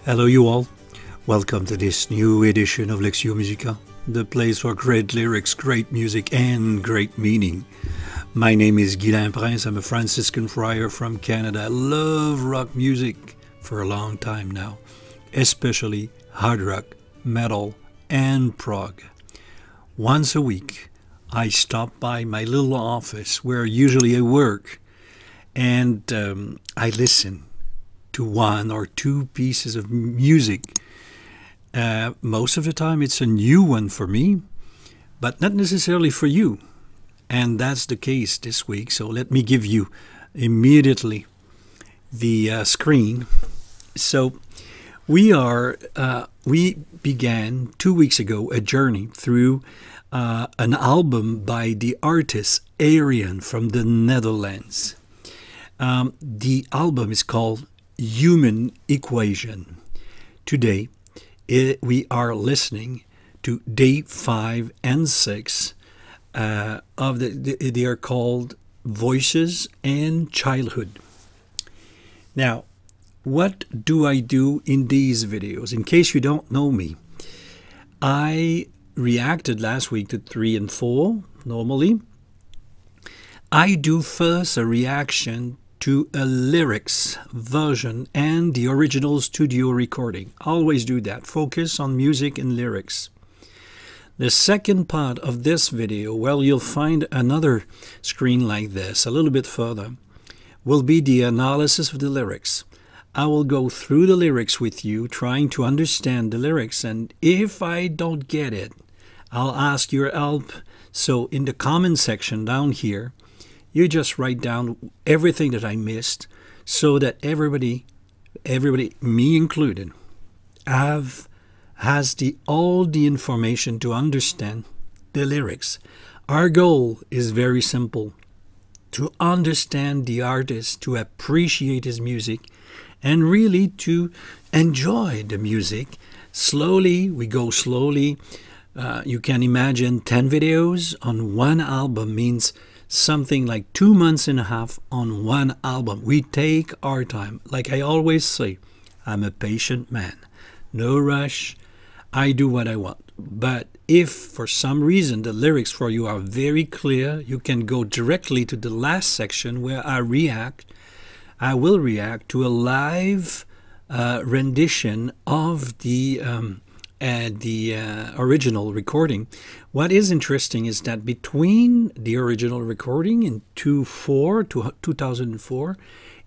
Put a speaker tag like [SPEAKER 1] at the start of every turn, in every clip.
[SPEAKER 1] Hello, you all. Welcome to this new edition of Lectio Musica, the place for great lyrics, great music, and great meaning. My name is Guilain Prince. I'm a Franciscan friar from Canada. I love rock music for a long time now, especially hard rock, metal, and prog. Once a week, I stop by my little office where usually I work, and I listen to one or two pieces of music. Most of the time it's a new one for me, but not necessarily for you. And that's the case this week. So let me give you immediately the screen. So we began 2 weeks ago a journey through an album by the artist Arian from the Netherlands. The album is called Human Equation. Today, we are listening to day 5 and 6 of they are called Voices and Childhood. Now, what do I do in these videos? In case you don't know me, I reacted last week to 3 and 4 normally. I do first a reaction to a lyrics version and the original studio recording. Always do that. Focus on music and lyrics. The second part of this video, well, you'll find another screen like this, a little bit further, will be the analysis of the lyrics. I will go through the lyrics with you, trying to understand the lyrics, and if I don't get it, I'll ask your help. So in the comment section down here, you just write down everything that I missed so that everybody, me included, has all the information to understand the lyrics. Our goal is very simple: to understand the artist, to appreciate his music, and really to enjoy the music. Slowly, we go slowly. You can imagine 10 videos on one album means something like 2 months and a half on one album. We take our time. Like I always say, I'm a patient man. No rush. I do what I want. But if for some reason the lyrics for you are very clear, you can go directly to the last section where I will react to a live rendition of the original recording. What is interesting is that between the original recording in 2004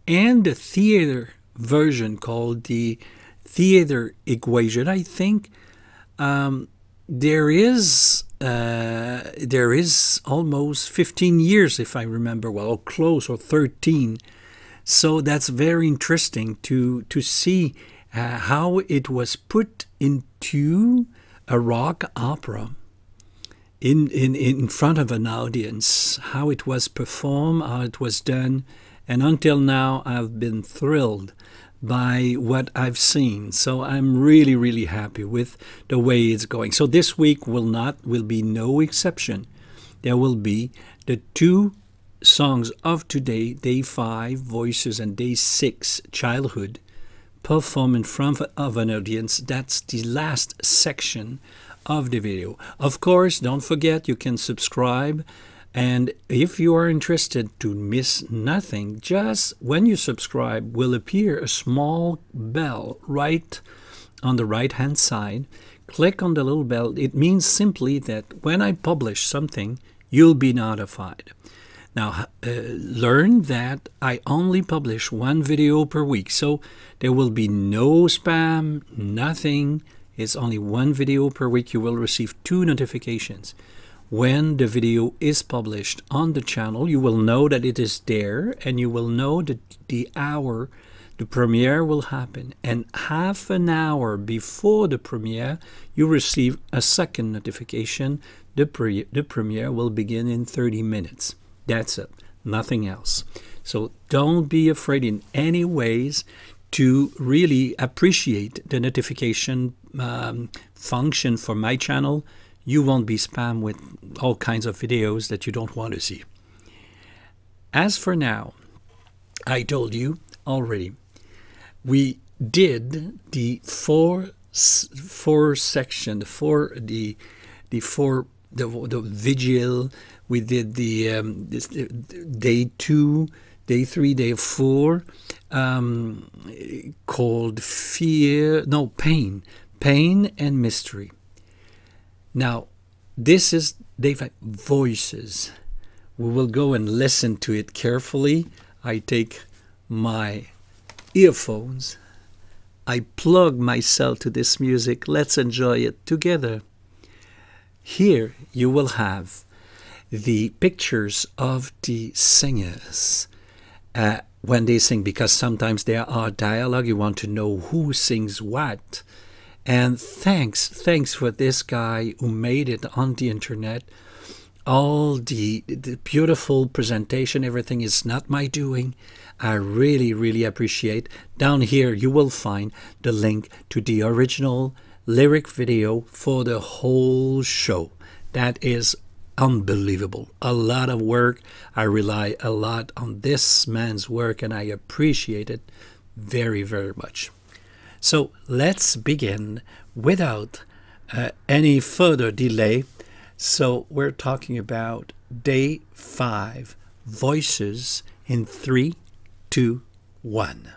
[SPEAKER 1] and the theater version called the Theater Equation, I think there is almost 15 years, if I remember well, or close, or 13. So that's very interesting to see how it was put into a rock opera in front of an audience, how it was performed, how it was done. And until now, I've been thrilled by what I've seen. So I'm really, really happy with the way it's going. So this week will be no exception. There will be the 2 songs of today, day 5, Voices, and day 6, Childhood, perform in front of an audience. That's the last section of the video. Of course, don't forget you can subscribe, and if you are interested to miss nothing, just when you subscribe will appear a small bell right on the right hand side. Click on the little bell. It means simply that when I publish something, you'll be notified. Now, learn that I only publish 1 video per week, so there will be no spam, nothing. It's only 1 video per week. You will receive 2 notifications. When the video is published on the channel, you will know that it is there, and you will know that the hour the premiere will happen. And half an hour before the premiere, you receive a second notification. The premiere will begin in 30 minutes. That's it, nothing else. So don't be afraid in any ways to really appreciate the notification function for my channel. You won't be spammed with all kinds of videos that you don't want to see. As for now, I told you already, we did the four section, the vigil. We did the day 2, day 3, day 4, called pain and mystery. Now, this is day 5, voices. We will go and listen to it carefully. I take my earphones. I plug myself to this music. Let's enjoy it together. Here you will have the pictures of the singers when they sing, because sometimes there are dialogue. You want to know who sings what. And thanks for this guy who made it on the internet. All the beautiful presentation, everything is not my doing. I really appreciate. Down here you will find the link to the original lyric video for the whole show. That is unbelievable. A lot of work. I rely a lot on this man's work, and I appreciate it very much. So let's begin without any further delay. So we're talking about day 5, voices, in 3, 2, 1.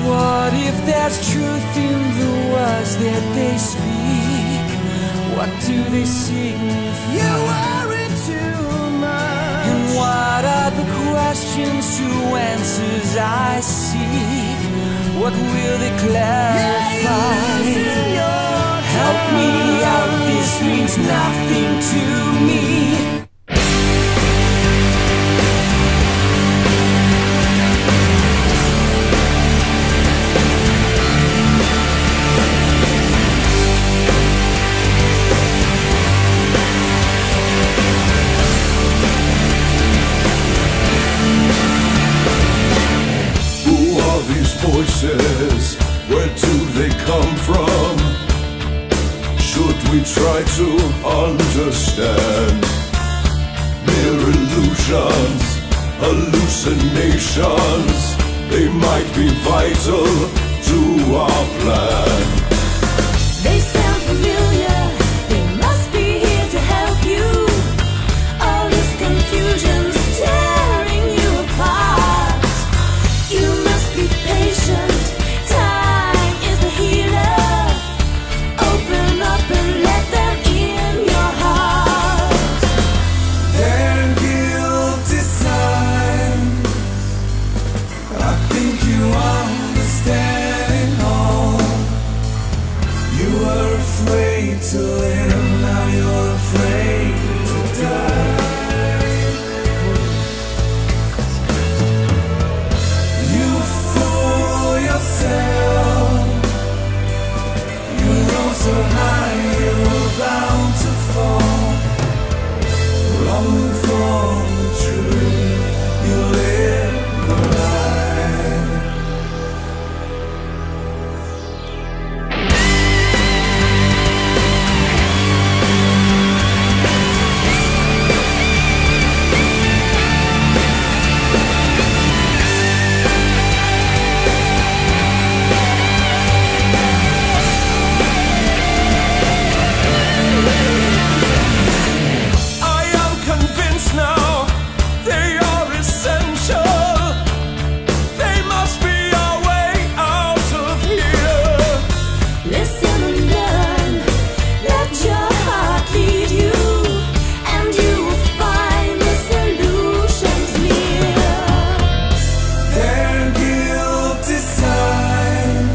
[SPEAKER 2] What if there's truth in the words that they speak? What do they signify? You worry too much. And what are the questions to answers I seek? What will they clarify? Help me out, this means nothing to me.
[SPEAKER 3] Voices, where do they come from? Should we try to understand? Mere illusions, hallucinations, they might be vital to our plan.
[SPEAKER 4] They sound familiar, they must be here to help you.
[SPEAKER 2] you understand all. You were afraid to live, now you're afraid to die. You fool yourself. You rose so high, you were bound to fall. Longing for the truth, you live the lie. I am convinced now they are essential. They must be our way out of here.
[SPEAKER 4] Listen and learn, let your heart lead you, and you will find the solutions near.
[SPEAKER 2] Their guilty sign.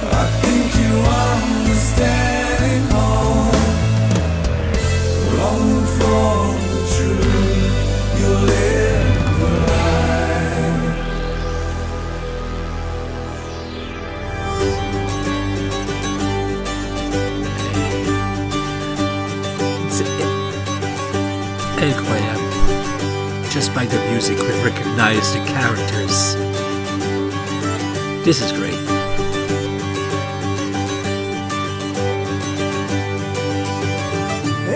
[SPEAKER 2] I think you understand all. Longing for the truth, you live the lie.
[SPEAKER 1] Incroyable. Just by the music, we recognize the characters. This is great.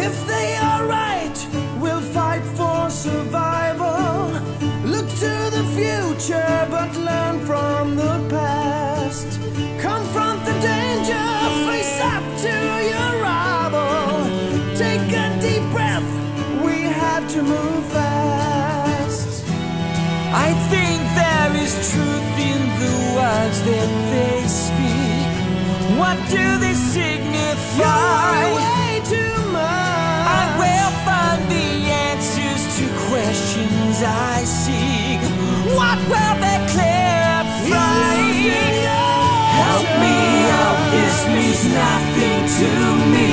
[SPEAKER 2] If they are right, we'll fight for survival. Look to the future, but learn from the past. Confront the danger, face up to your rival. Take a deep breath, we have to move fast. I think there is truth in the words that they speak. What do they signify? You way too much. I will find the answers to questions I seek. What will they clarify? Help me out, this means nothing to me.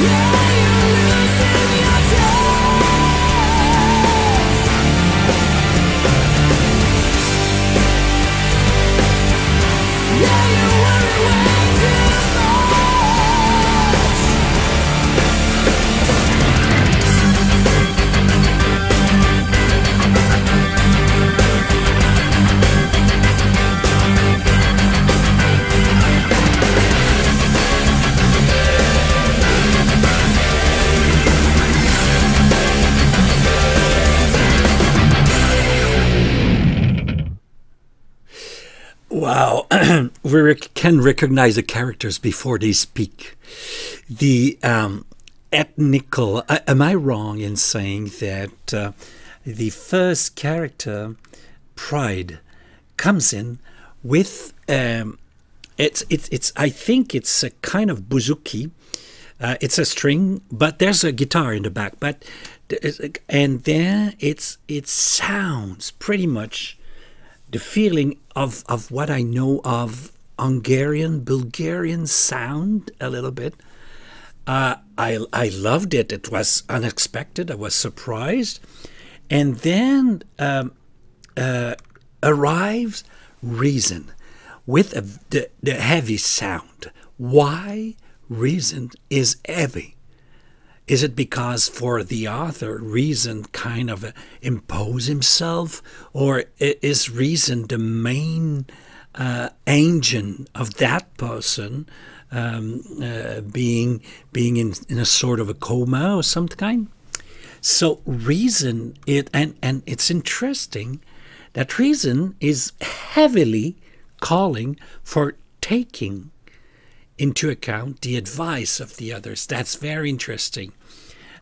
[SPEAKER 2] Yeah, you're losing your time. Yeah, you worry way too much.
[SPEAKER 1] Wow, we can recognize the characters before they speak. The ethnical. Am I wrong in saying that the first character, Pride, comes in with it's I think it's a kind of bouzouki. It's a string, but there's a guitar in the back. But and then it sounds pretty much the feeling of what I know of Hungarian, Bulgarian sound a little bit. I loved it. It was unexpected. I was surprised. And then arrives Reason with the heavy sound. Why Reason is heavy? Is it because for the author, Reason kind of impose himself, or is Reason the main engine of that person being in a sort of a coma or some kind? So Reason, and it's interesting that Reason is heavily calling for taking into account the advice of the others. That's very interesting.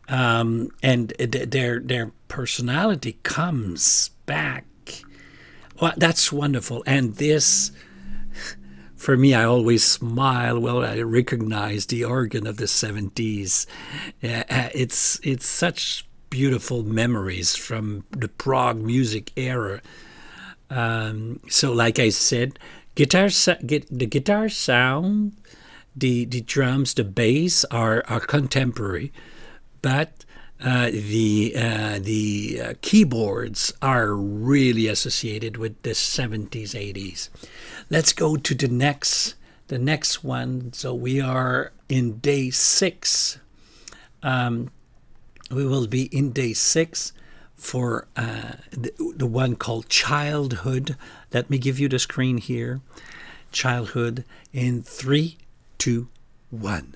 [SPEAKER 1] And their personality comes back. Well, that's wonderful. And this, for me, I always smile. Well, I recognize the organ of the 70s. It's such beautiful memories from the prog music era. So, like I said, the guitar sound, the drums, the bass are contemporary, but the keyboards are really associated with the 70s, 80s. Let's go to the next one. So we are in day 6. We will be in day 6 for the one called Childhood. Let me give you the screen here. Childhood in 3, 2, 1.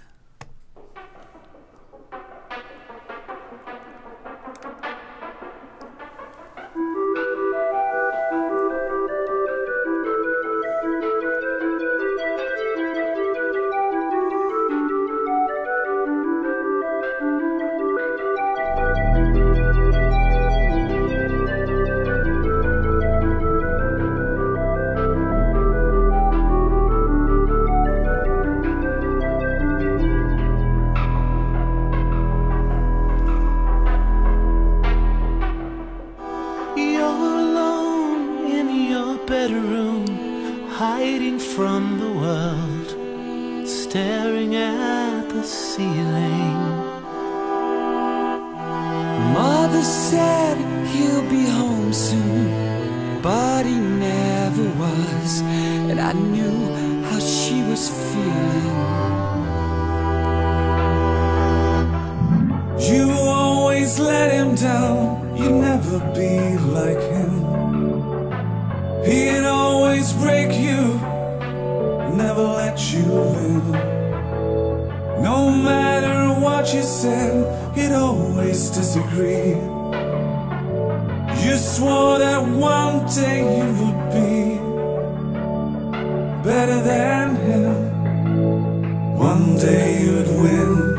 [SPEAKER 2] Bedroom, hiding from the world, staring at the ceiling.
[SPEAKER 5] Mother said he'll be home soon, but he never was, and I knew how she was feeling.
[SPEAKER 3] You always let him down, you'd never be like him. He'd always break you, never let you in. No matter what you said, he'd always disagree. You swore that one day you would be better than him. One day you'd win.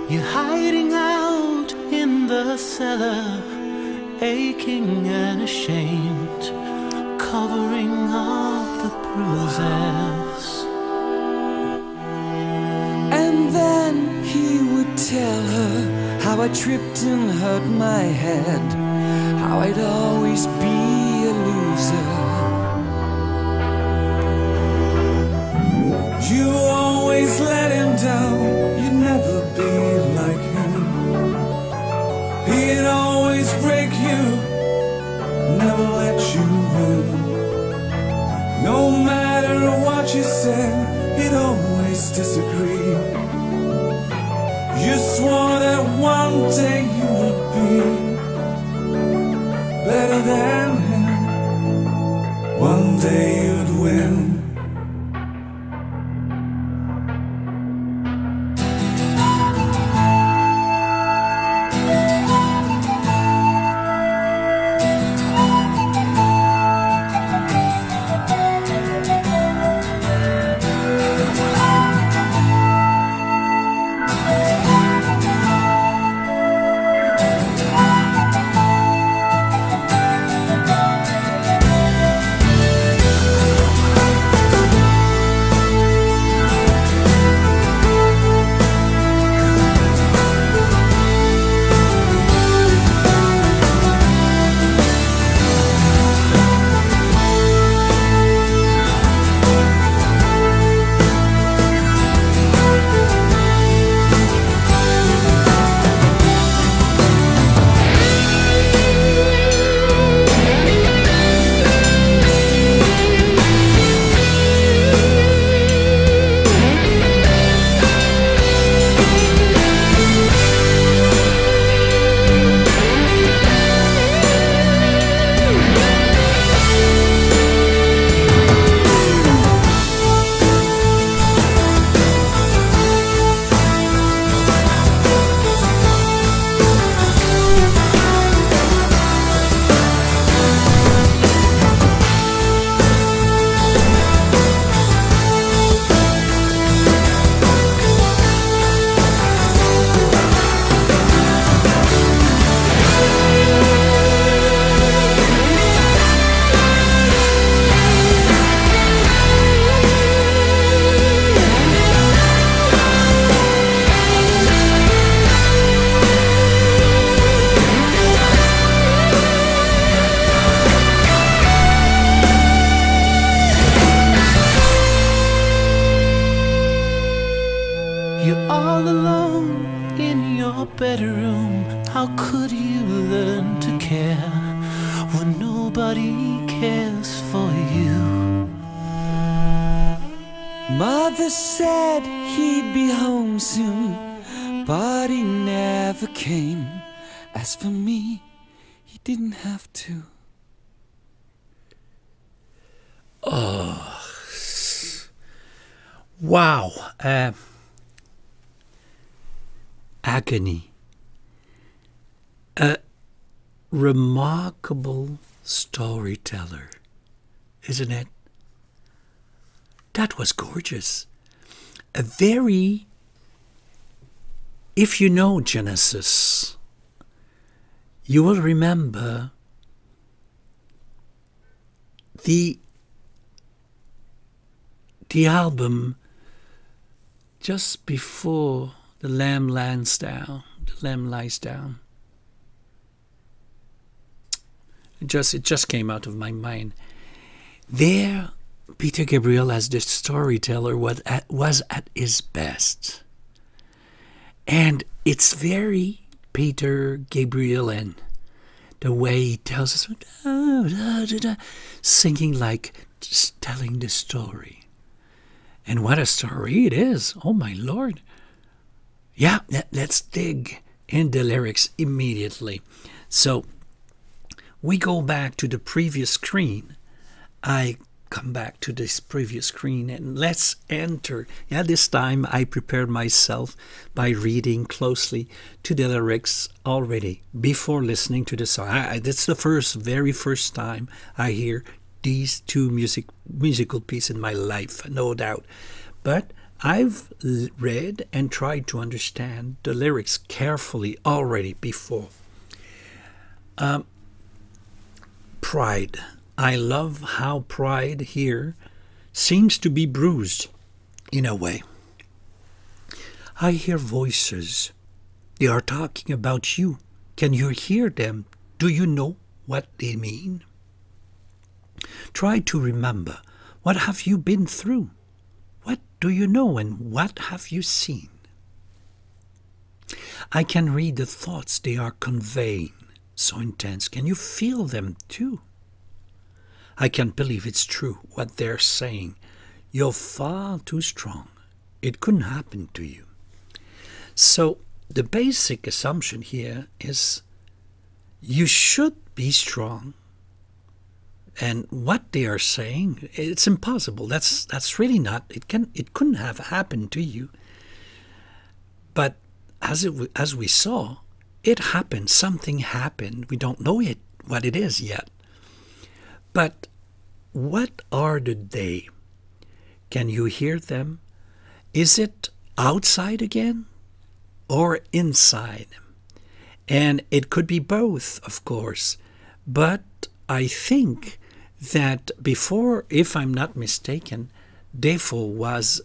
[SPEAKER 2] You're hiding out in the cellar, aching and ashamed, covering up the bruises.
[SPEAKER 5] And then he would tell her how I tripped and hurt my head, how I'd always be a loser.
[SPEAKER 3] You always let him down, you'd never be like him. He'd always break you, never let you win. No matter what you said, he'd always disagree. You swore that one day you would be better than him. One day you'd win.
[SPEAKER 5] Mother said he'd be home soon, but he never came. As for me, he didn't have to.
[SPEAKER 1] Wow. Agony. A remarkable storyteller, isn't it? That was gorgeous. A very, if you know Genesis, you will remember the album just before the lamb lies down. It just came out of my mind. There, Peter Gabriel, as the storyteller, was at his best. And it's very Peter Gabrielian, the way he tells us, singing like just telling the story. And what a story it is. Oh, my Lord. Yeah, let's dig in the lyrics immediately. So, we go back to the previous screen. I come back to this previous screen and let's enter. Yeah, this time I prepared myself by reading closely to the lyrics already before listening to the song. That's the very first time I hear these two musical pieces in my life, no doubt. But I've read and tried to understand the lyrics carefully already before. Pride. I love how pride here seems to be bruised in a way. I hear voices. They are talking about you. Can you hear them? Do you know what they mean? Try to remember. What have you been through? What do you know and what have you seen? I can read the thoughts they are conveying. So intense. Can you feel them too? I can't believe it's true what they're saying. You're far too strong. It couldn't happen to you. So the basic assumption here is you should be strong. And what they are saying, it's impossible. That's really not. It couldn't have happened to you. But as we saw, it happened. Something happened. We don't know what it is yet. But what are they? Can you hear them? Is it outside again or inside? And it could be both, of course. But I think that before, if I'm not mistaken, Defo was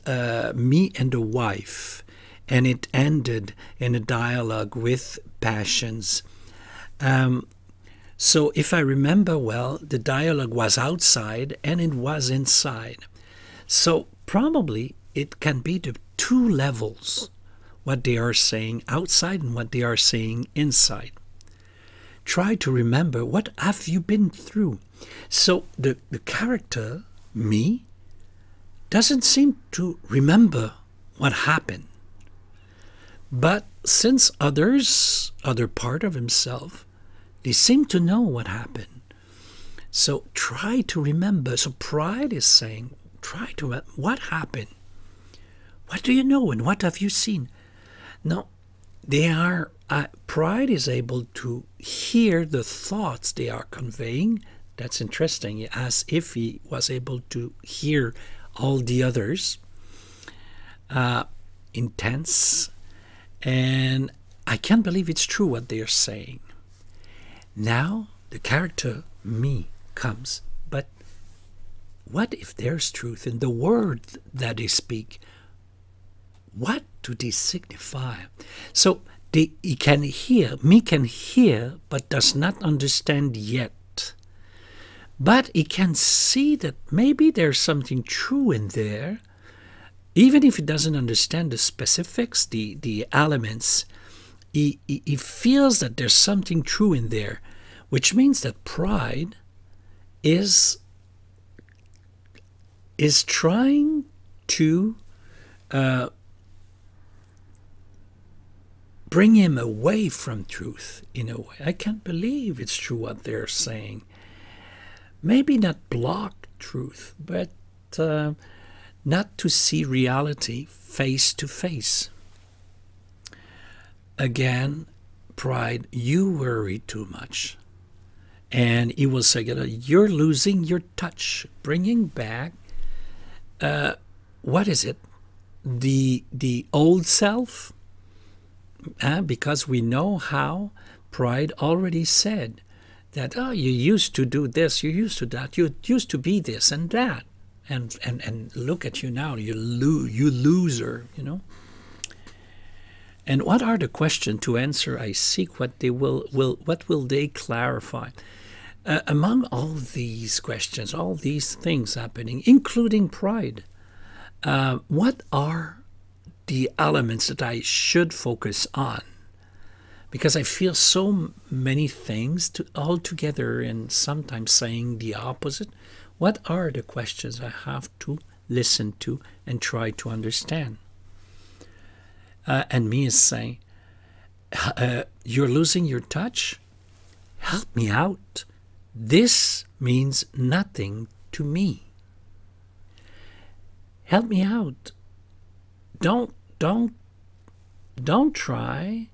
[SPEAKER 1] me and a wife, and it ended in a dialogue with passions. So if I remember well, the dialogue was outside and it was inside. So probably it can be the two levels, what they are saying outside and what they are saying inside. Try to remember, what have you been through? So the character, me, doesn't seem to remember what happened. But since other part of himself, they seem to know what happened. So try to remember. So pride is saying, try to remember what happened. What do you know and what have you seen? No, they are. Pride is able to hear the thoughts they are conveying. That's interesting, as if he was able to hear all the others. Intense. And I can't believe it's true what they are saying. Now the character, me, comes. But what if there's truth in the word that they speak? What do they signify? So he can hear, me can hear, but does not understand yet. But he can see that maybe there's something true in there, even if he doesn't understand the specifics, the elements. He feels that there's something true in there, which means that pride is trying to bring him away from truth in a way. I can't believe it's true what they're saying. Maybe not block truth, but not to see reality face to face. Again, pride, you worry too much. And he will say, you're losing your touch, bringing back, what is it? The old self? Because we know how pride already said that, oh, you used to do this, you used to that, you used to be this and that. And look at you now, you loser, you know. And what are the questions to answer? I seek what they what will they clarify? Among all these questions, all these things happening, including pride, what are the elements that I should focus on? Because I feel so many things all together and sometimes saying the opposite. What are the questions I have to listen to and try to understand? And me is saying, you're losing your touch? Help me out. This means nothing to me. Help me out. Don't try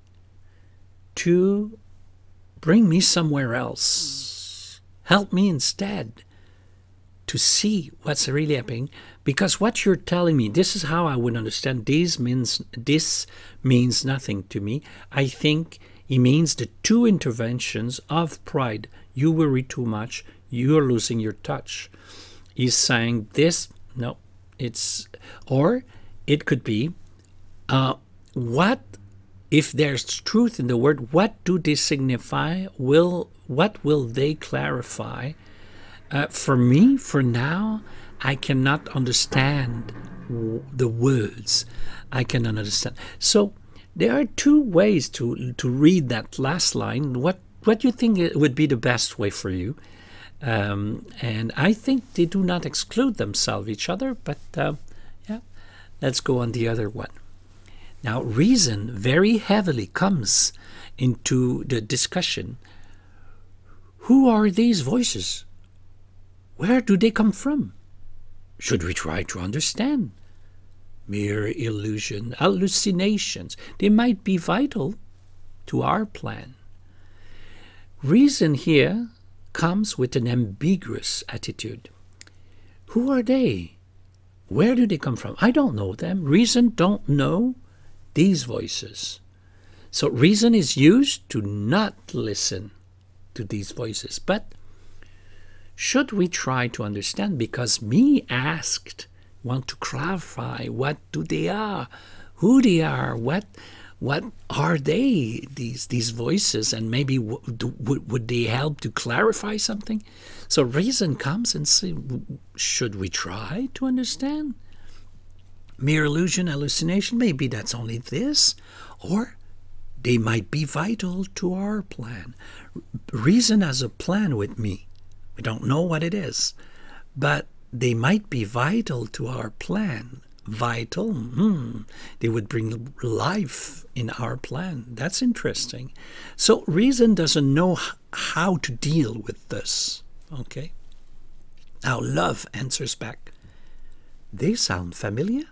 [SPEAKER 1] to bring me somewhere else. Help me instead to see what's really happening, because what you're telling me, this is how I would understand. This means nothing to me. I think it means the two interventions of pride. You worry too much. You're losing your touch. He's saying this. No, it's, or it could be, what if there's truth in the word? What do they signify? What will they clarify? For me, for now, I cannot understand the words. I cannot understand. So there are two ways to read that last line. What do you think would be the best way for you? And I think they do not exclude themselves each other, but yeah, let's go on the other one. Now, reason very heavily comes into the discussion. Who are these voices? Where do they come from? Should we try to understand? Mere illusion, hallucinations, they might be vital to our plan. Reason here comes with an ambiguous attitude. Who are they? Where do they come from? I don't know them. Reason don't know these voices. So reason is used to not listen to these voices. But should we try to understand? Because me asked, want to clarify what do they are, who they are, what are they, these voices, and maybe would they help to clarify something? So reason comes and says, should we try to understand? Mere illusion, hallucination, maybe that's only this, or they might be vital to our plan. Reason has a plan with me. We don't know what it is, but they might be vital to our plan. Vital? They would bring life in our plan. That's interesting. So reason doesn't know how to deal with this. Okay? Now love answers back. They sound familiar.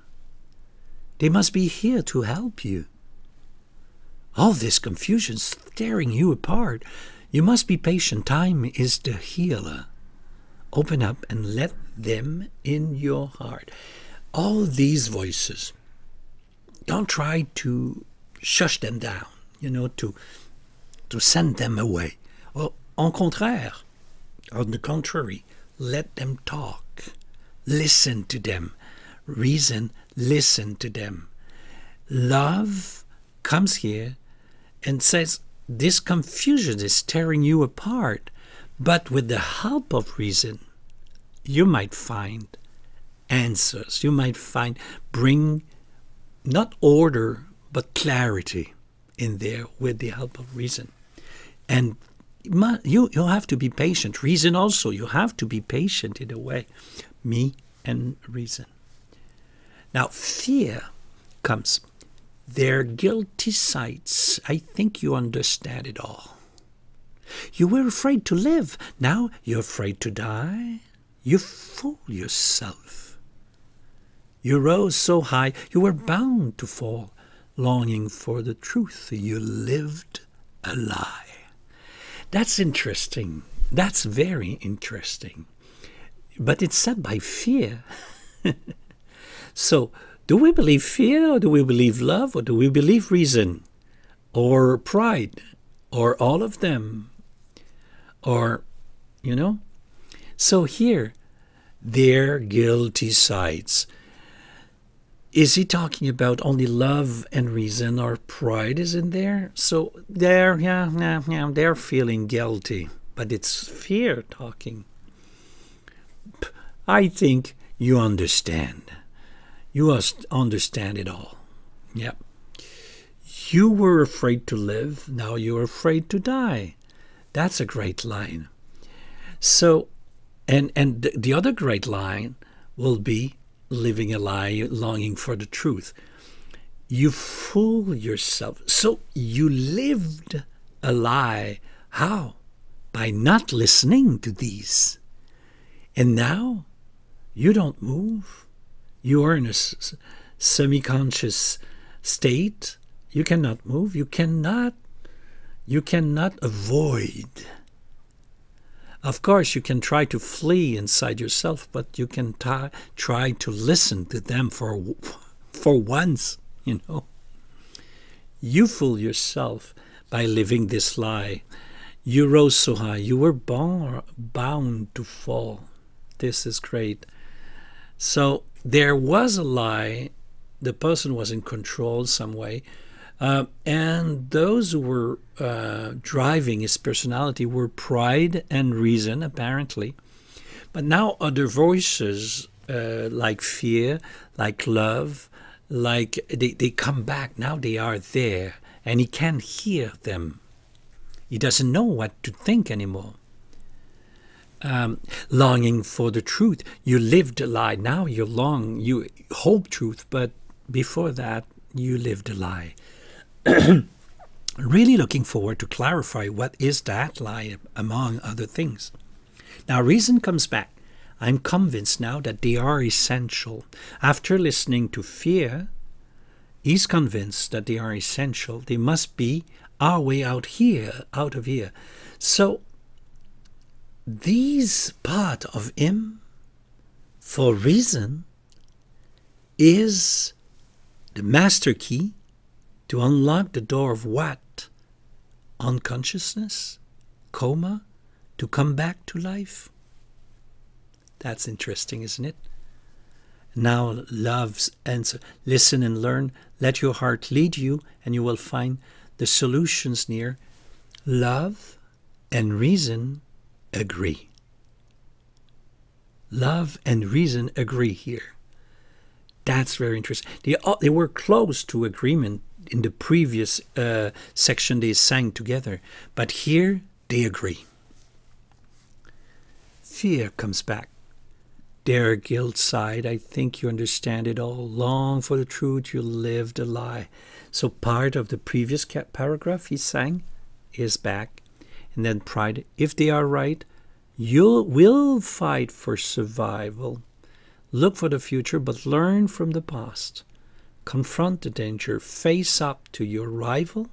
[SPEAKER 1] They must be here to help you. All this confusion is tearing you apart. You must be patient. Time is the healer. Open up and let them in your heart. All these voices, don't try to shush them down, to send them away. Well, on the contrary, let them talk. Listen to them. Reason, listen to them. Love comes here and says, this confusion is tearing you apart, but with the help of reason, you might find answers. You might bring not order, but clarity in there with the help of reason. And you have to be patient. Reason also, you have to be patient in a way. Me and reason. Now, fear comes. Their guilty sights, I think you understand it all. You were afraid to live, now you're afraid to die. You fool yourself. You rose so high, you were bound to fall, longing for the truth, you lived a lie. That's interesting. That's very interesting. But it's said by fear. So, do we believe fear, or do we believe love, or do we believe reason, or pride, or all of them? Or, you know? So here, their guilty sides. Is he talking about only love and reason, or pride is in there? So they're feeling guilty, but it's fear talking. I think you understand. You must understand it all. Yep. You were afraid to live, now you're afraid to die. That's a great line. So, and the other great line will be living a lie, longing for the truth. You fool yourself. So you lived a lie. How? By not listening to these. And now you don't move. You are in a semi-conscious state. You cannot move. You cannot avoid. Of course, you can try to flee inside yourself, but you can try to listen to them for once, you know. You fool yourself by living this lie. You rose so high, you were bound to fall. This is great. So there was a lie. The person was in control some way. And those who were driving his personality were pride and reason, apparently. But now other voices, like fear, like love, like they come back. Now they are there, and he can't hear them. He doesn't know what to think anymore. Longing for the truth. You lived a lie. Now you hope truth, but before that, you lived a lie. Really looking forward to clarify what is that lie, among other things. Now reason comes back. I'm convinced now that they are essential. After listening to fear, he's convinced that they are essential. They must be our way out of here. So these part of him, for reason, is the master key to unlock the door of what? Unconsciousness? Coma? To come back to life? That's interesting, isn't it? Now love's answer. Listen and learn. Let your heart lead you, and you will find the solutions near. Love and reason agree. Love and reason agree here. That's very interesting. They were close to agreement in the previous section they sang together, but here they agree. Fear comes back. Their guilt side, I think you understand it all. Long for the truth, you lived a lie. So part of the previous paragraph he sang is back. And then pride, if they are right, you will fight for survival. Look for the future, but learn from the past. Confront the danger. Face up to your rival.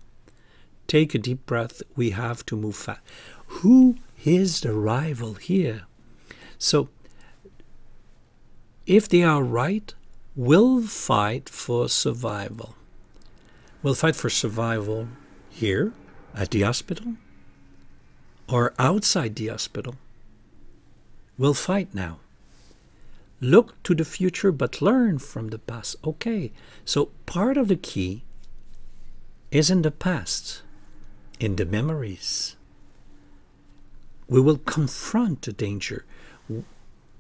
[SPEAKER 1] Take a deep breath. We have to move fast. Who is the rival here? So, if they are right, we'll fight for survival. We'll fight for survival here at the hospital or outside the hospital. We'll fight now. Look to the future, but learn from the past. Okay, so part of the key is in the past, in the memories. We will confront the danger.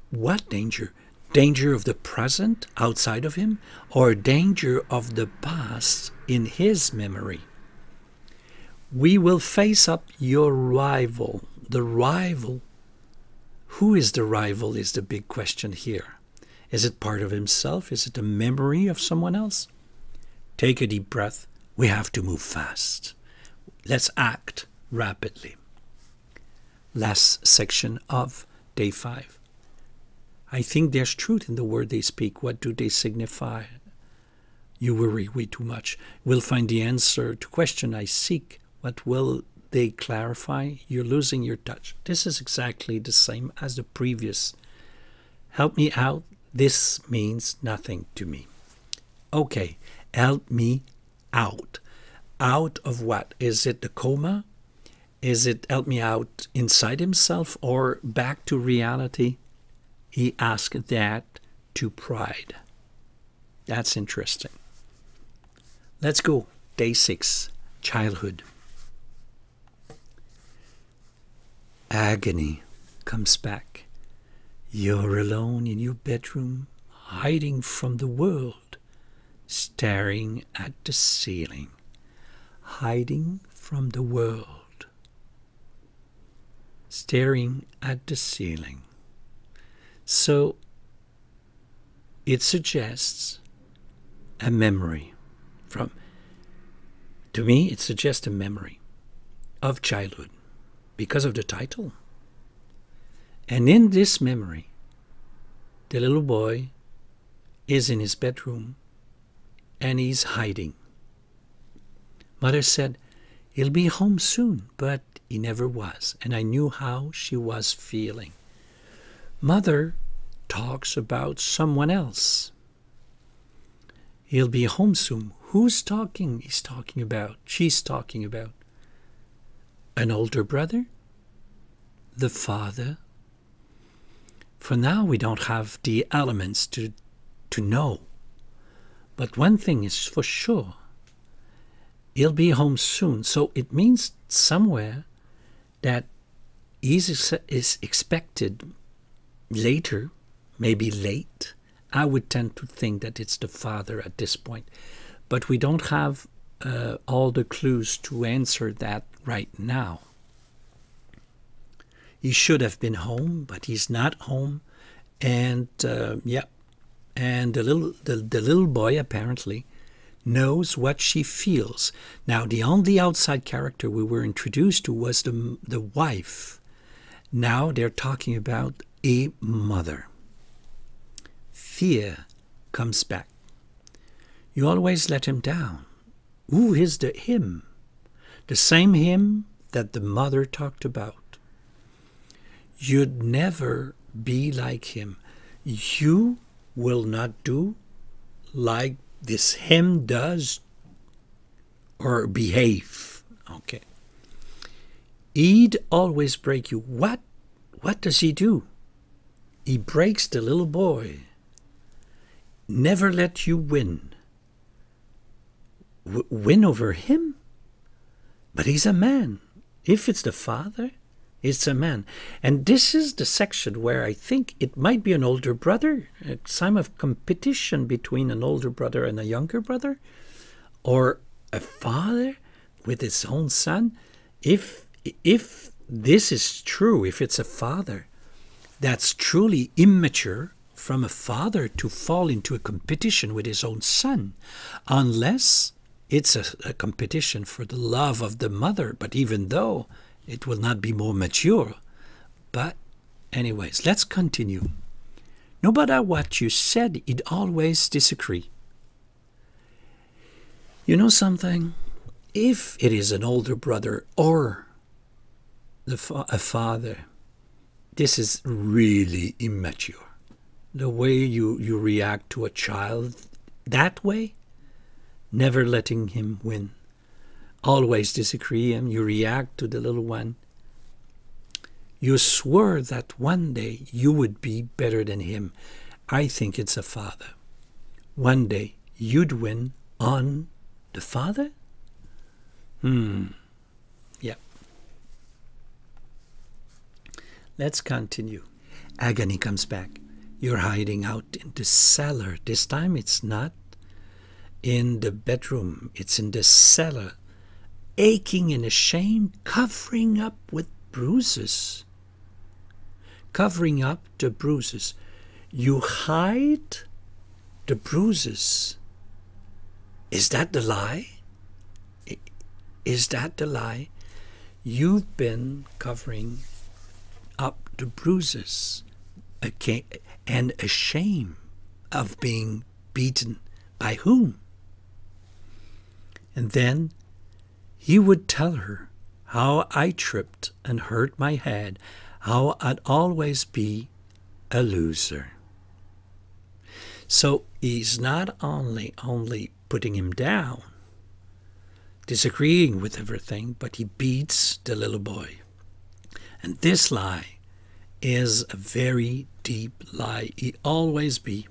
[SPEAKER 1] What danger? Danger of the present outside of him, or danger of the past in his memory? We will face up your rival. The rival. Who is the rival is the big question here. Is it part of himself? Is it a memory of someone else? Take a deep breath. We have to move fast. Let's act rapidly. Last section of day 5. I think there's truth in the word they speak. What do they signify? You worry way too much. We'll find the answer to question I seek. What will they clarify? You're losing your touch. This is exactly the same as the previous. Help me out. This means nothing to me. Okay, help me out. Out of what? Is it the coma? Is it help me out inside himself or back to reality? He asked that to pride. That's interesting. Let's go. Day 6. Childhood. Agony comes back. You're alone in your bedroom, hiding from the world, staring at the ceiling. Hiding from the world. Staring at the ceiling. So, it suggests a memory to me, it suggests a memory of childhood because of the title. And in this memory, the little boy is in his bedroom and he's hiding. Mother said, he'll be home soon, but he never was, and I knew how she was feeling. Mother talks about someone else. He'll be home soon. Who's talking? She's talking about an older brother, the father. For now, we don't have the elements to know. But one thing is for sure. He'll be home soon. So it means somewhere that is expected later, maybe late. I would tend to think that it's the father at this point. But we don't have all the clues to answer that right now. He should have been home, but he's not home. And and the little boy apparently knows what she feels. Now, the only outside character we were introduced to was the wife. Now they're talking about a mother. Fear comes back. You always let him down. Who is the him? The same him that the mother talked about. You'd never be like him. You will not do like this him does or behave. Okay. He'd always break you. What does he do? He breaks the little boy. Never let you win. Win over him? But he's a man. If it's the father, it's a man. And this is the section where I think it might be an older brother, a sign of competition between an older brother and a younger brother, or a father with his own son. If this is true, if it's a father, that's truly immature from a father to fall into a competition with his own son, unless it's a competition for the love of the mother. But even though it will not be more mature. But anyways, let's continue. No matter what you said, it always disagree. You know something? If it is an older brother or a father, this is really immature. The way you react to a child that way, never letting him win. Always disagree him. You react to the little one. You swore that one day you would be better than him. I think it's a father. One day you'd win on the father? Yeah. Let's continue. Agony comes back. You're hiding out in the cellar. This time it's not in the bedroom. It's in the cellar. Aching and ashamed, covering up with bruises. Covering up the bruises. You hide the bruises. Is that the lie? Is that the lie? You've been covering up the bruises and ashamed of being beaten. By whom? And then he would tell her how I tripped and hurt my head, how I'd always be a loser. So he's not only putting him down, disagreeing with everything, but he beats the little boy. And this lie is a very deep lie. He always be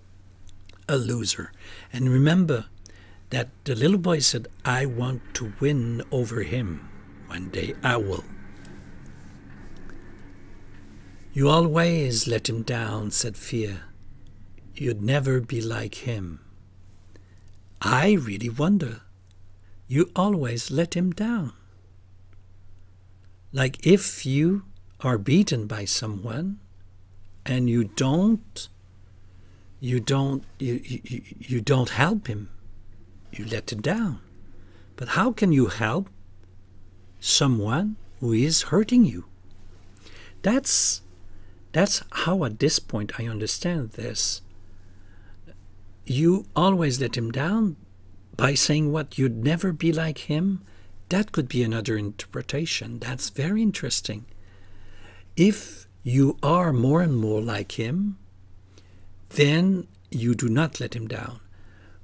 [SPEAKER 1] a loser. And remember that the little boy said, I want to win over him. One day I will. You always let him down, said Fear. You'd never be like him. I really wonder. You always let him down. Like if you are beaten by someone and you don't help him, you let him down. But how can you help someone who is hurting you? That's how at this point I understand this. You always let him down by saying what? You'd never be like him? That could be another interpretation. That's very interesting. If you are more and more like him, then you do not let him down.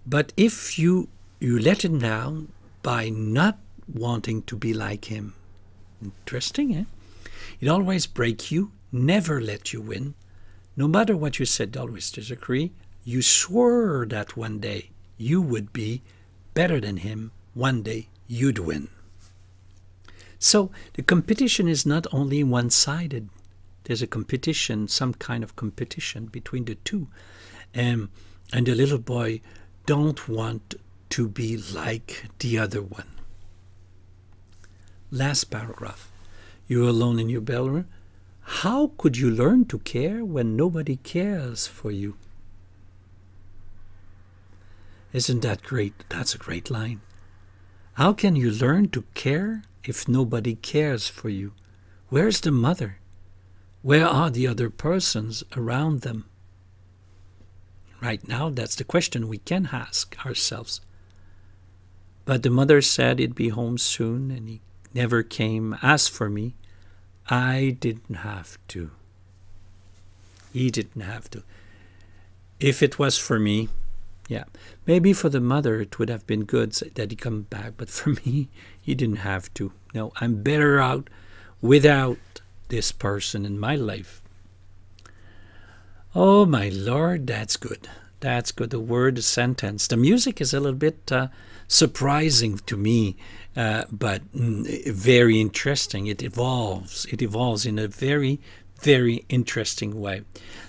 [SPEAKER 1] But if you let him down by not wanting to be like him, interesting, eh? It always break you, never let you win. No matter what you said, always disagree. You swore that one day you would be better than him. One day you'd win. So the competition is not only one-sided. There's a competition, some kind of competition between the two. And the little boy don't want to be like the other one. Last paragraph. You're alone in your bedroom. How could you learn to care when nobody cares for you? Isn't that great? That's a great line. How can you learn to care if nobody cares for you? Where's the mother? Where are the other persons around them? Right now, that's the question we can ask ourselves. But the mother said he'd be home soon, and he never came. As for me, I didn't have to. He didn't have to. If it was for me, yeah, maybe for the mother it would have been good that he come back, but for me, he didn't have to. No, I'm better out without this person in my life. Oh my Lord, that's good. That's good. The word, the sentence. The music is a little bit surprising to me, but very interesting. It evolves. It evolves in a very, very interesting way.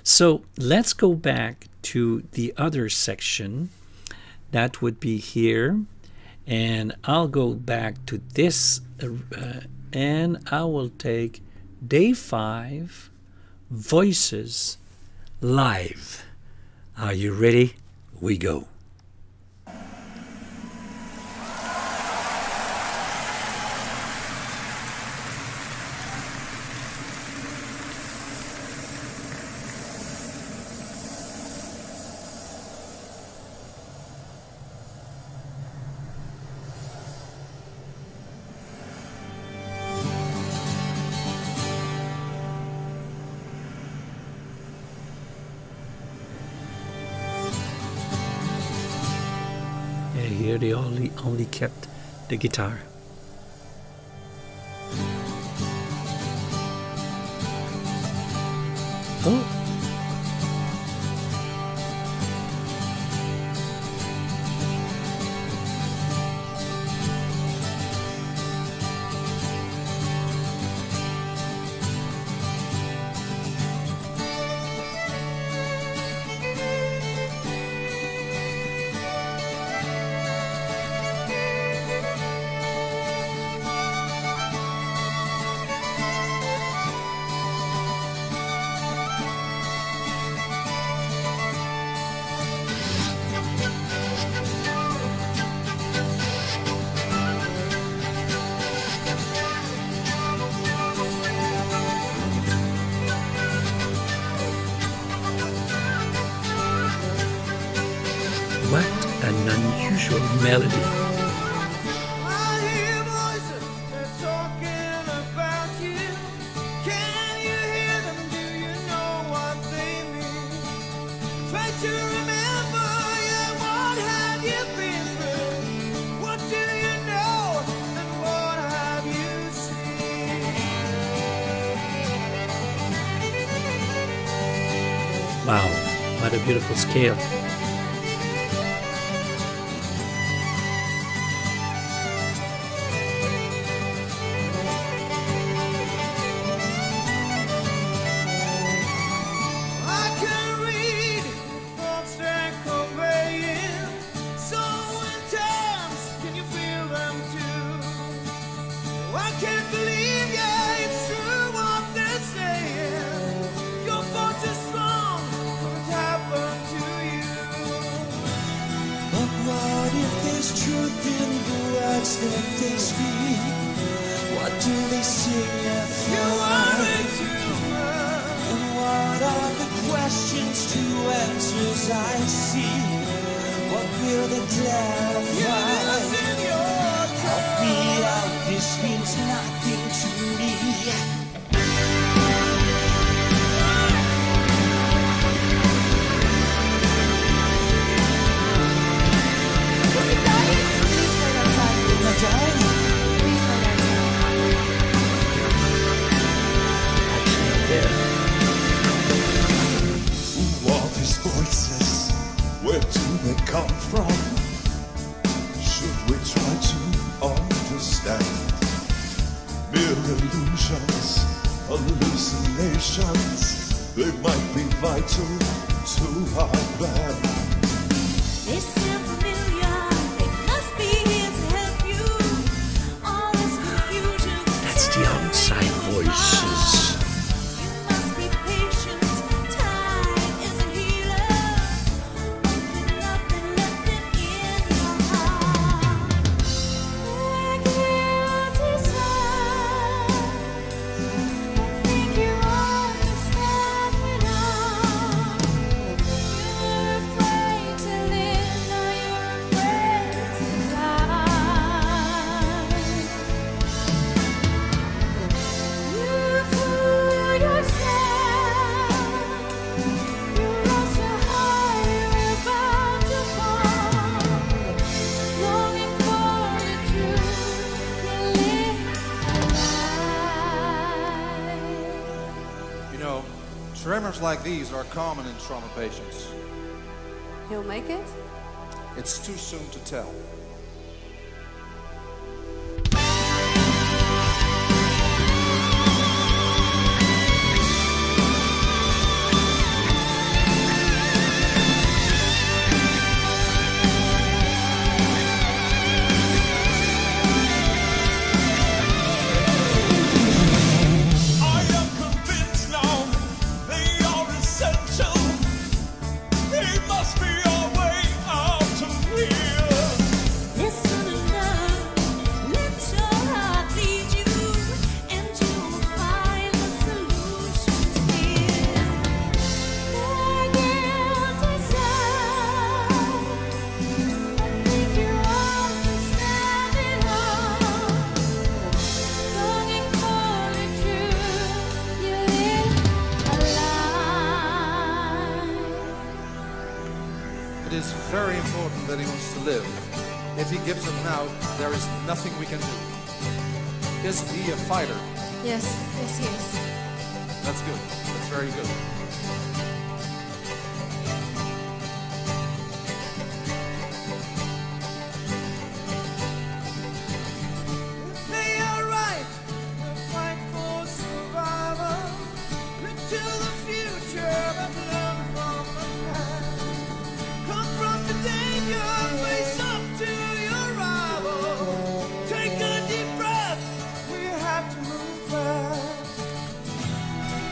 [SPEAKER 1] So let's go back to the other section. That would be here. And I'll go back to this and I will take day 5, Voices Live. Are you ready? We go. Here they only kept the guitar. Oh. What an unusual melody.
[SPEAKER 2] I hear voices, they're talking about you. Can you hear them? Do you know what they mean? Try to remember, yeah, what have you been through? What do you know, and what have you seen?
[SPEAKER 1] Wow, what a beautiful scale.
[SPEAKER 2] I can read thoughts they're conveying, so intense. Can you feel them too? I can't believe, yeah, it's true what they're saying. Your thoughts are strong, what happened to you?
[SPEAKER 5] But what if there's truth in the words that they speak? What do they sing and
[SPEAKER 2] You are
[SPEAKER 5] find?
[SPEAKER 2] into
[SPEAKER 5] And what are the questions to answers I see? What will they clarify?
[SPEAKER 2] in your
[SPEAKER 5] Help me out, this means nothing to me.
[SPEAKER 3] Who are these voices? Where do they come from? Should we try to understand? Mere illusions, hallucinations, they might be vital to our plan.
[SPEAKER 4] They sound familiar. They must be here to help you. All this confusion.
[SPEAKER 1] That's the outside voices.
[SPEAKER 4] You must be patient. Time is a healer. Open up and let them in your heart. Their guilty side. I think you understand me now. You're afraid to live, now you're afraid to die. You fool yourself. You lost your heart, you're about to fall. Longing for the truth, you live a lie.
[SPEAKER 6] You know, tremors like these are common in trauma patients.
[SPEAKER 7] He'll make it?
[SPEAKER 6] It's too soon to tell.
[SPEAKER 3] I am convinced now they are essential. They must be our way out of here.
[SPEAKER 4] Listen enough, let your heart lead you, and you'll find the solutions here. Their guilty side, I think you understand it all. Longing for the truth, you live a lie.
[SPEAKER 6] It is very important that he wants to live. If he gives up now, there is nothing we can do. Is he a fighter?
[SPEAKER 7] Yes, yes, yes.
[SPEAKER 6] That's good. That's very good.
[SPEAKER 2] They are right, the fight for survival. Look to the future, but learn from the past. Confront the danger, face up to your rival. Take a deep breath, we have to move fast.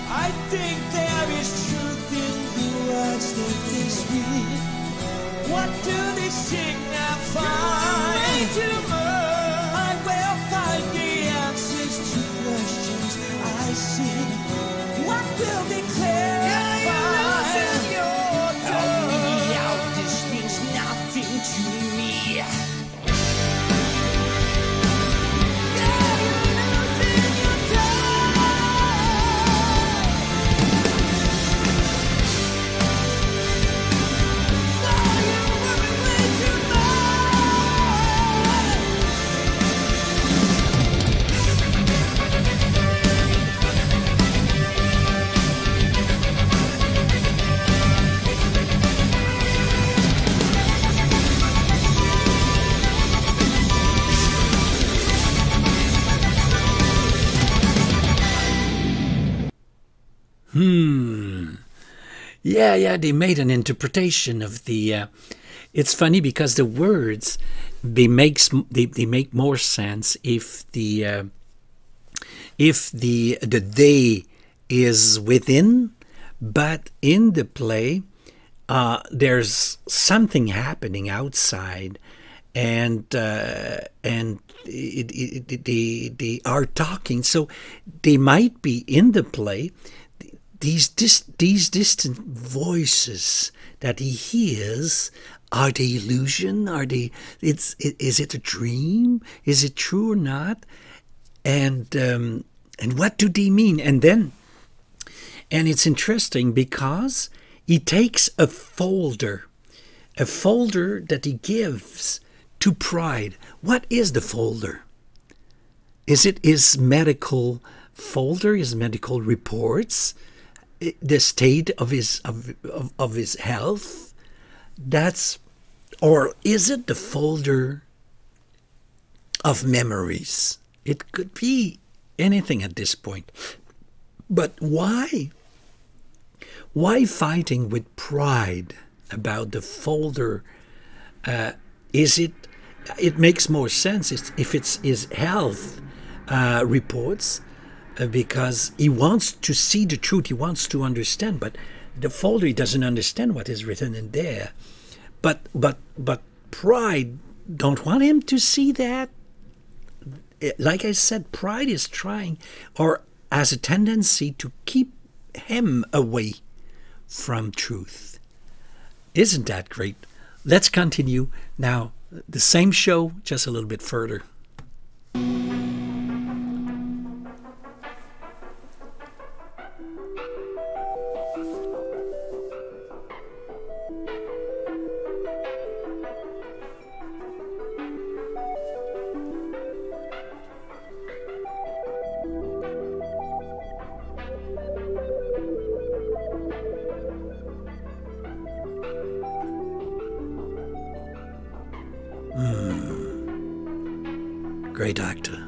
[SPEAKER 5] I think there is truth in the words that they speak. What do they signify?
[SPEAKER 2] Way too much.
[SPEAKER 5] I will find the answers to questions I see. What will they clarify?
[SPEAKER 2] Yeah, you're losing your
[SPEAKER 5] Help me
[SPEAKER 2] touch.
[SPEAKER 5] out, this means nothing
[SPEAKER 1] Yeah, they made an interpretation of the. It's funny because the words they make more sense if the they is within, but in the play, there's something happening outside, and they are talking, so they might be in the play. These distant voices that he hears, are they illusion? Are they? Is it a dream? Is it true or not? And what do they mean? And it's interesting because he takes a folder that he gives to Pride. What is the folder? Is it his medical folder? His medical reports? The state of his health? Or is it the folder of memories? It could be anything at this point. But why? Why fighting with Pride about the folder? It makes more sense if it's his health reports, because he wants to see the truth, he wants to understand, but the folder, he doesn't understand what is written in there. But Pride don't want him to see that. Like I said, Pride is trying, or has a tendency to keep him away from truth. Isn't that great? Let's continue now. The same show, just a little bit further. Great actor.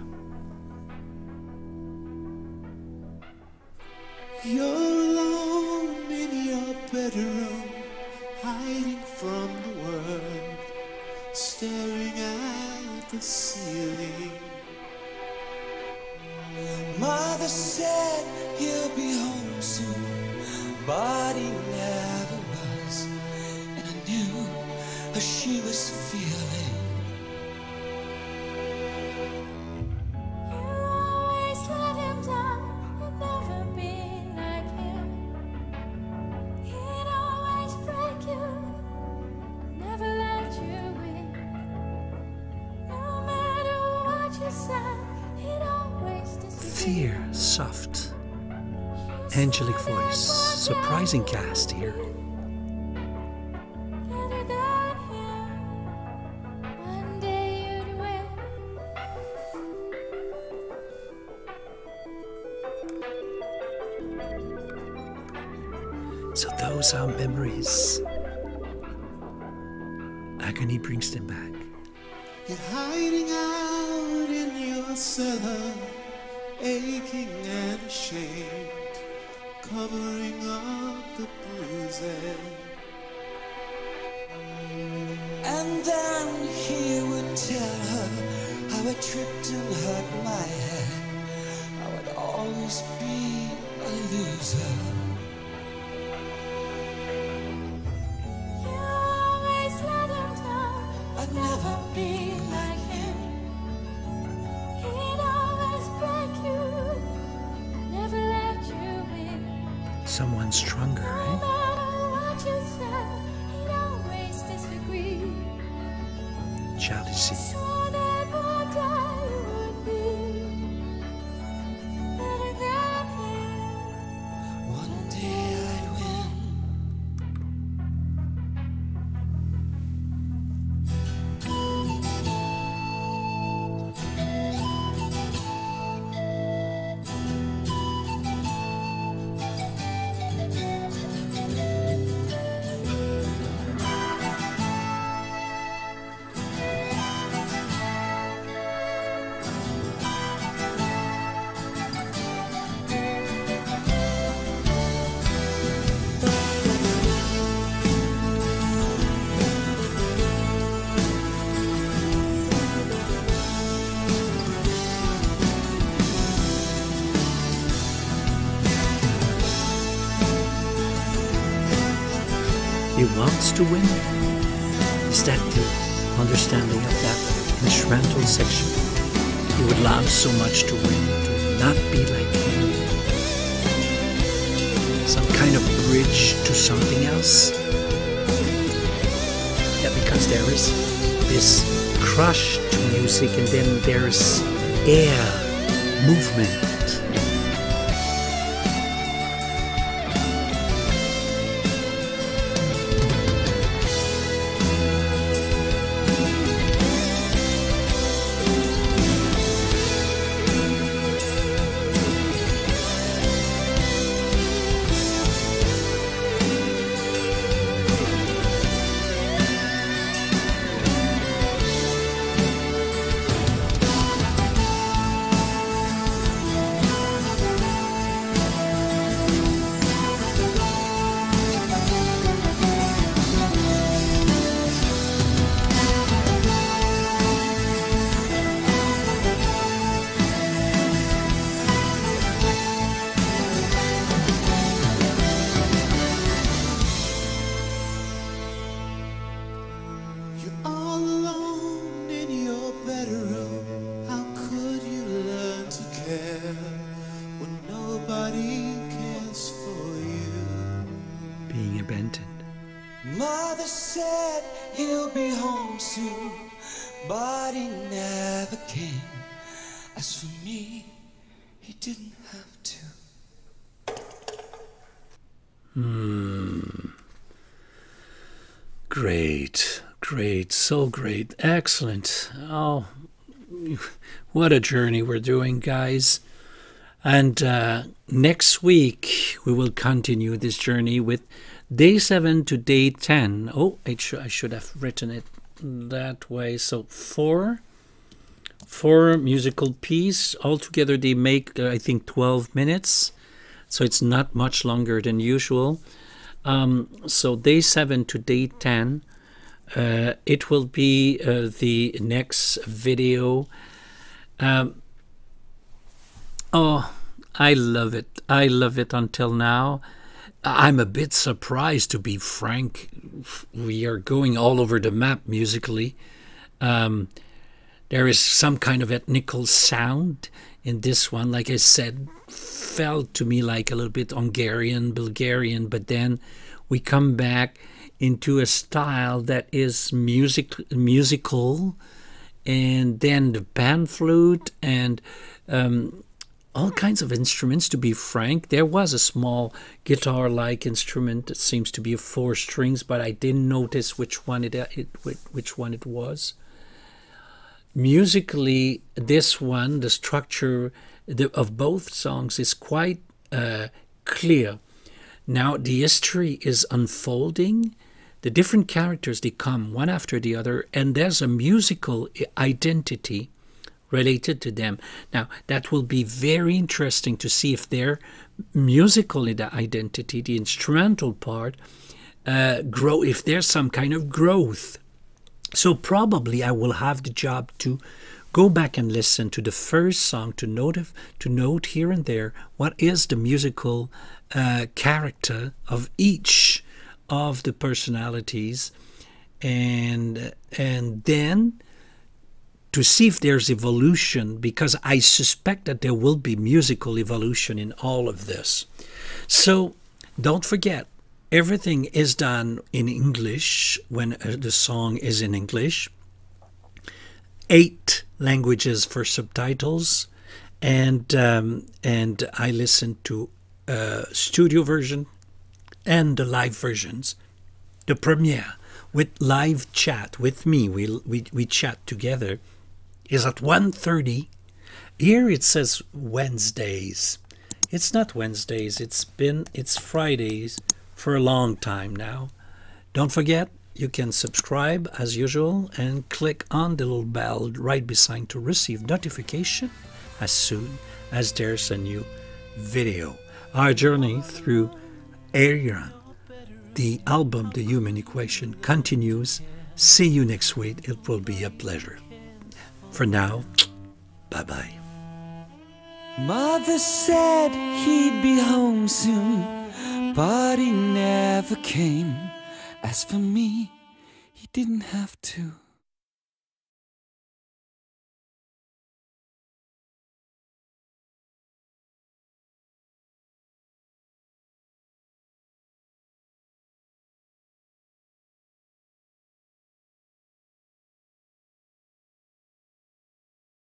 [SPEAKER 8] You're alone in your bedroom, hiding from the world, staring at the ceiling. Mother said he'll be home soon, but he never was, and I knew how she was feeling.
[SPEAKER 1] Fear, soft, angelic voice, surprising cast here. So those are memories. Agony brings them back.
[SPEAKER 8] You're hiding out in your cellar, aching and ashamed, covering up the bruises. And then he would tell her how I tripped and hurt my head, I would always be a loser. You always let him down, I'd never be like him. He'd always break you, never let you win.
[SPEAKER 1] Someone stronger,
[SPEAKER 8] No
[SPEAKER 1] eh?
[SPEAKER 8] matter what you said, he'd always disagree.
[SPEAKER 1] Jealousy.
[SPEAKER 8] Swore that one day you would be better than him. One day I'd win.
[SPEAKER 1] He wants to win. Is that the understanding of that instrumental section? He would love so much to win, to not be like him. Some kind of bridge to something else. Yeah, because there is this crush to music, and then there's air, movement. Being abandoned.
[SPEAKER 8] Mother said he'll be home soon, but he never came. As for me, he didn't have to.
[SPEAKER 1] Great, great, so great, excellent. Oh, what a journey we're doing, guys. And next week we will continue this journey with day 7 to day 10. Oh, I should have written it that way. So four musical pieces. Altogether they make, I think, 12 minutes. So it's not much longer than usual. So day 7 to day 10, it will be the next video. Oh, I love it. I love it until now. I'm a bit surprised, to be frank. We are going all over the map musically. There is some kind of ethnical sound in this one. Like I said, felt to me like a little bit Hungarian, Bulgarian, but then we come back into a style that is musical, and then the pan flute and all kinds of instruments, to be frank. There was a small guitar-like instrument that seems to be 4 strings, but I didn't notice which one it was. Musically, this one, the structure of both songs is quite clear. Now the history is unfolding. The different characters, they come one after the other, and there's a musical identity related to them. Now that will be very interesting to see if their musical identity, the instrumental part, if there's some kind of growth. So probably I will have the job to go back and listen to the first song to note here and there what is the musical character of each of the personalities, and then to see if there's evolution, because I suspect that there will be musical evolution in all of this. So don't forget, everything is done in English when the song is in English. 8 languages for subtitles, and I listened to studio version and the live versions. The premiere with live chat with me, we chat together, is at 1:30. Here it says Wednesdays. It's not Wednesdays, it's Fridays for a long time now. Don't forget, you can subscribe as usual and click on the little bell right beside to receive notification as soon as there's a new video. Our journey through Ayreon, the album The Human Equation, continues. See you next week. It will be a pleasure. For now, bye-bye.
[SPEAKER 5] Mother said he'd be home soon, but he never came. As for me, he didn't have to.